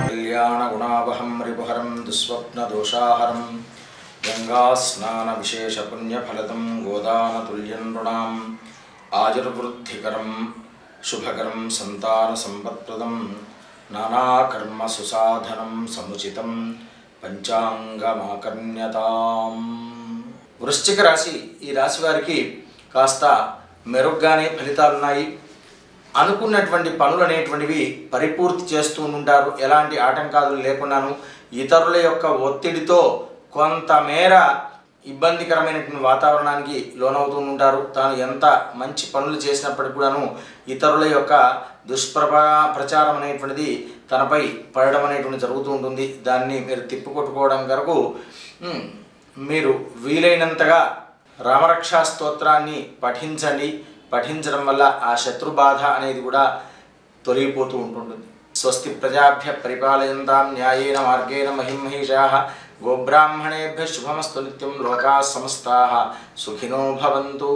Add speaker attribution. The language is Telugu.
Speaker 1: कल्याणगुणावहं रिपुहरं दुःस्वप्नदोषाहरं गङ्गास्नानविशेषपुण्यफलदं गोदानतुल्यं नृणाम् आयुर्वृद्धिकरं शुभकरं सन्तानसम्पत्प्रदं नानाकर्मसुसाधनं समुचितं పంచాంగమాకర్ణ్యతాం. వృశ్చిక రాశి, ఈ రాశి వారికి కాస్త మెరుగ్గానే ఫలితాలున్నాయి. అనుకున్నటువంటి పనులు అనేటువంటివి పరిపూర్తి చేస్తూ ఉంటారు. ఎలాంటి ఆటంకాలు లేకుండాను. ఇతరుల యొక్క ఒత్తిడితో కొంతమేర ఇబ్బందికరమైనటువంటి వాతావరణానికి లోనవుతూ ఉంటారు. తాను ఎంత మంచి పనులు చేసినప్పటికీ కూడాను ఇతరుల యొక్క ప్రచారం అనేటువంటిది తనపై పడడం అనేటువంటి జరుగుతూ ఉంటుంది. దాన్ని మీరు తిప్పుకొట్టుకోవడం కొరకు మీరు వీలైనంతగా రామరక్షా స్తోత్రాన్ని పఠించండి. పఠించడం వల్ల ఆ శత్రుబాధ అనేది కూడా తొలగిపోతూ ఉంటుంది. స్వస్తి ప్రజాభ్య పరిపాలయంతాం న్యాయేన మార్గేణ మహిమహేషాః గోబ్రాహ్మణేభ్యః శుభమస్తు నిత్యం. లోకాః సమస్తాః సుఖినో భవంతు.